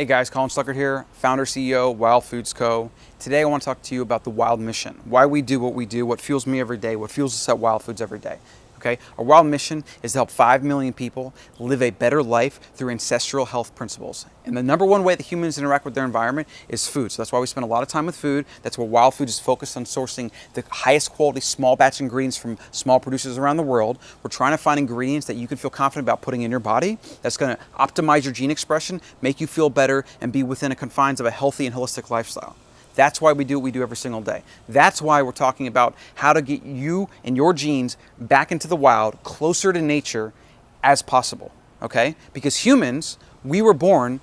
Hey guys, Colin Stuckert here, founder, CEO, Wild Foods Co. Today I want to talk to you about the Wild Mission, why we do what we do, what fuels me every day, what fuels us at Wild Foods every day. Okay? Our Wild Mission is to help 5 million people live a better life through ancestral health principles. And the number one way that humans interact with their environment is food. So that's why we spend a lot of time with food. That's where Wild Foods is focused on sourcing the highest quality small batch ingredients from small producers around the world. We're trying to find ingredients that you can feel confident about putting in your body that's going to optimize your gene expression, make you feel better, and be within the confines of a healthy and holistic lifestyle. That's why we do what we do every single day. That's why we're talking about how to get you and your genes back into the wild, closer to nature as possible, okay? Because humans, we were born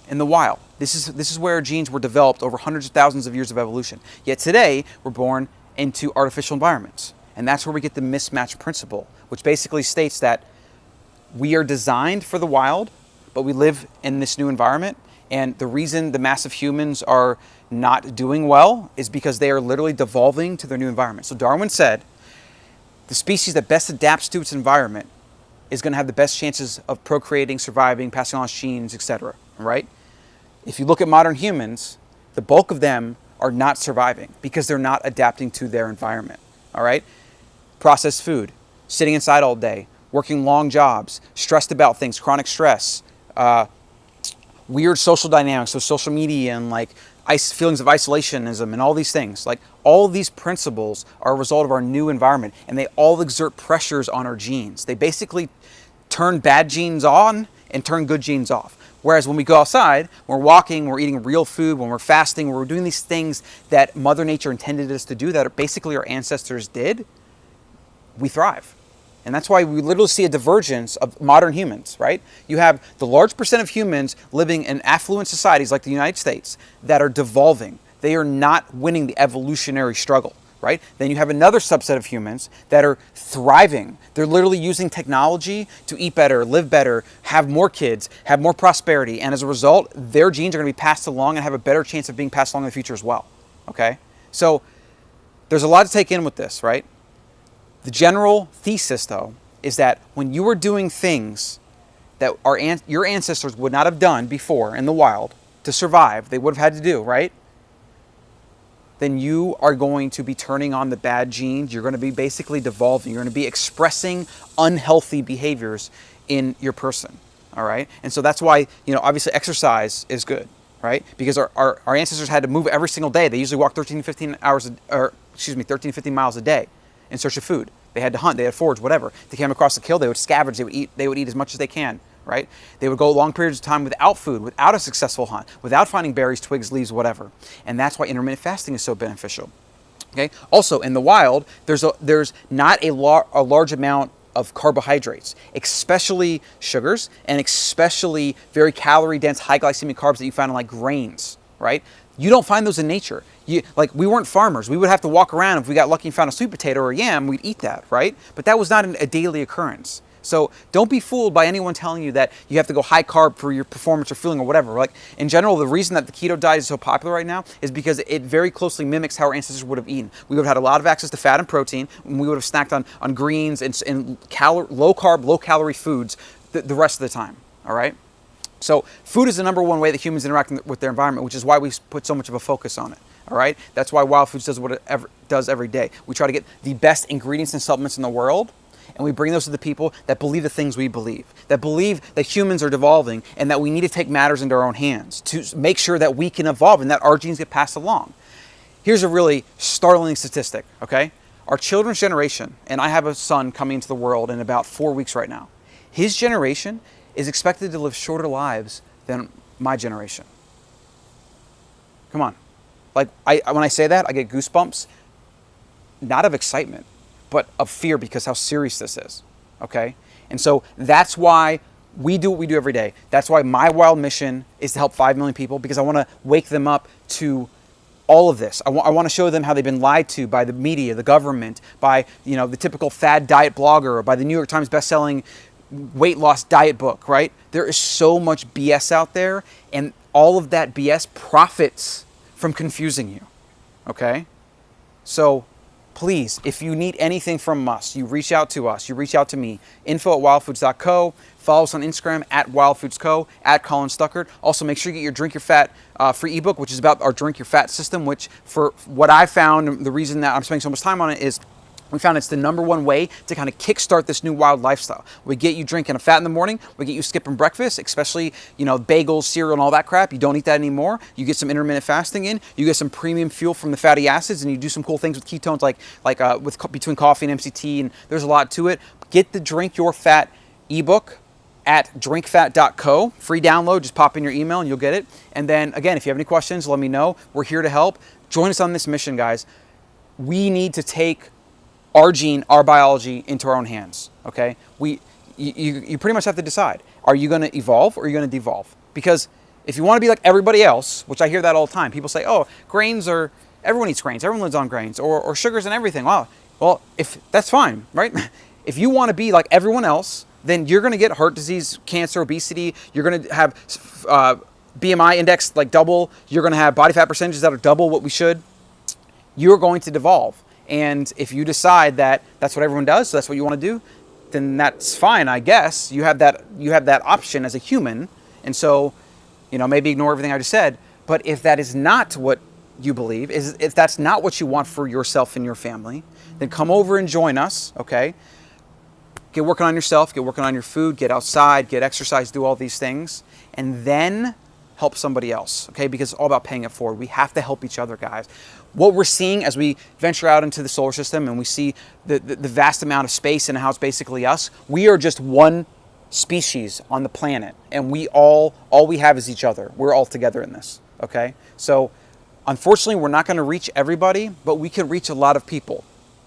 in the wild. This is where our genes were developed over hundreds of thousands of years of evolution. Yet today, we're born into artificial environments. And that's where we get the mismatch principle, which basically states that we are designed for the wild, but we live in this new environment. And the reason the massive humans are not doing well is because they are literally devolving to their new environment. So Darwin said, the species that best adapts to its environment is going to have the best chances of procreating, surviving, passing on its genes, etc. Right? If you look at modern humans, the bulk of them are not surviving because they're not adapting to their environment. All right? Processed food, sitting inside all day, working long jobs, stressed about things, chronic stress, weird social dynamics, so social media and like feelings of isolationism and all these things. Like all of these principles are a result of our new environment, and they all exert pressures on our genes. They basically turn bad genes on and turn good genes off. Whereas when we go outside, we're walking, we're eating real food, when we're fasting, we're doing these things that Mother Nature intended us to do, that are basically our ancestors did, we thrive. And that's why we literally see a divergence of modern humans, right? You have the large percent of humans living in affluent societies like the United States that are devolving. They are not winning the evolutionary struggle, right? Then you have another subset of humans that are thriving. They're literally using technology to eat better, live better, have more kids, have more prosperity. And as a result, their genes are going to be passed along and have a better chance of being passed along in the future as well, okay? So there's a lot to take in with this, right? The general thesis, though, is that when you are doing things that your ancestors would not have done before in the wild to survive, they would have had to do, right? Then you are going to be turning on the bad genes. You're going to be basically devolving. You're going to be expressing unhealthy behaviors in your person, all right? And so that's why, obviously exercise is good, right? Because our ancestors had to move every single day. They usually walk 13 to 15 miles a day in search of food. They had to hunt, they had to forage, whatever. If they came across a kill, they would scavenge, they would eat as much as they can, right? They would go long periods of time without food, without a successful hunt, without finding berries, twigs, leaves, whatever. And that's why intermittent fasting is so beneficial. Okay? Also, in the wild, there's not a large amount of carbohydrates, especially sugars, and especially very calorie-dense, high glycemic carbs that you find in like grains, right? You don't find those in nature. We weren't farmers. We would have to walk around. If we got lucky and found a sweet potato or a yam, we'd eat that, right? But that was not a daily occurrence. So don't be fooled by anyone telling you that you have to go high carb for your performance or feeling or whatever. Like in general, the reason that the keto diet is so popular right now is because it very closely mimics how our ancestors would have eaten. We would have had a lot of access to fat and protein, and we would have snacked on greens and low carb, low calorie foods the rest of the time, all right? So food is the number one way that humans interact with their environment, which is why we put so much of a focus on it. All right? That's why Wild Foods does what it does every day. We try to get the best ingredients and supplements in the world, and we bring those to the people that believe the things we believe, that believe that humans are devolving and that we need to take matters into our own hands to make sure that we can evolve and that our genes get passed along. Here's a really startling statistic, okay? Our children's generation, and I have a son coming into the world in about 4 weeks right now, his generation is expected to live shorter lives than my generation. Come on. Like, when I say that, I get goosebumps, not of excitement, but of fear because how serious this is, okay? And so that's why we do what we do every day. That's why my wild mission is to help 5 million people, because I want to wake them up to all of this. I want to show them how they've been lied to by the media, the government, by the typical fad diet blogger, or by the New York Times bestselling weight loss diet book, right? There is so much BS out there, and all of that BS profits from confusing you, okay? So please, if you need anything from us, you reach out to us, you reach out to me, info@wildfoods.co. Follow us on Instagram at wildfoodsco, at Colin Stuckert. Also, make sure you get your Drink Your Fat free ebook, which is about our Drink Your Fat system, which for what I found, the reason that I'm spending so much time on it is we found it's the #1 way to kind of kickstart this new wild lifestyle. We get you drinking a fat in the morning, we get you skipping breakfast, especially, you know, bagels, cereal, and all that crap. You don't eat that anymore. You get some intermittent fasting in, you get some premium fuel from the fatty acids, and you do some cool things with ketones between coffee and MCT, and there's a lot to it. Get the Drink Your Fat ebook at drinkfat.co. Free download, just pop in your email and you'll get it. And then again, if you have any questions, let me know. We're here to help. Join us on this mission, guys. We need to take our gene, our biology into our own hands, okay? You pretty much have to decide. Are you gonna evolve or are you gonna devolve? Because if you wanna be like everybody else, which I hear that all the time, people say, oh, everyone eats grains, everyone lives on grains, or sugars and everything. Wow, well, if that's fine, right? If you wanna be like everyone else, then you're gonna get heart disease, cancer, obesity, you're gonna have BMI index like double, you're gonna have body fat percentages that are double what we should. You're going to devolve. And if you decide that that's what everyone does, so that's what you want to do, then that's fine, I guess. You have that option as a human. And so, you know, maybe ignore everything I just said. But if that is not what you believe, if that's not what you want for yourself and your family, then come over and join us, okay? Get working on yourself, get working on your food, get outside, get exercise, do all these things, and then help somebody else, okay? Because it's all about paying it forward. We have to help each other, guys. What we're seeing as we venture out into the solar system and we see the vast amount of space and how it's basically us, we are just one species on the planet, and all we have is each other. We're all together in this, okay? So unfortunately, we're not gonna reach everybody, but we can reach a lot of people.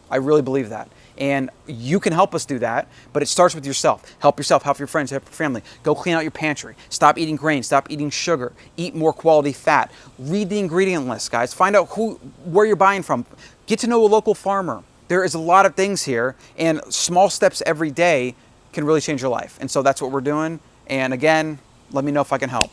I really believe that. And you can help us do that, but it starts with yourself. Help yourself, help your friends, help your family. Go clean out your pantry. Stop eating grains, stop eating sugar. Eat more quality fat. Read the ingredient list, guys. Find out where you're buying from. Get to know a local farmer. There is a lot of things here, and small steps every day can really change your life. And so that's what we're doing. And again, let me know if I can help.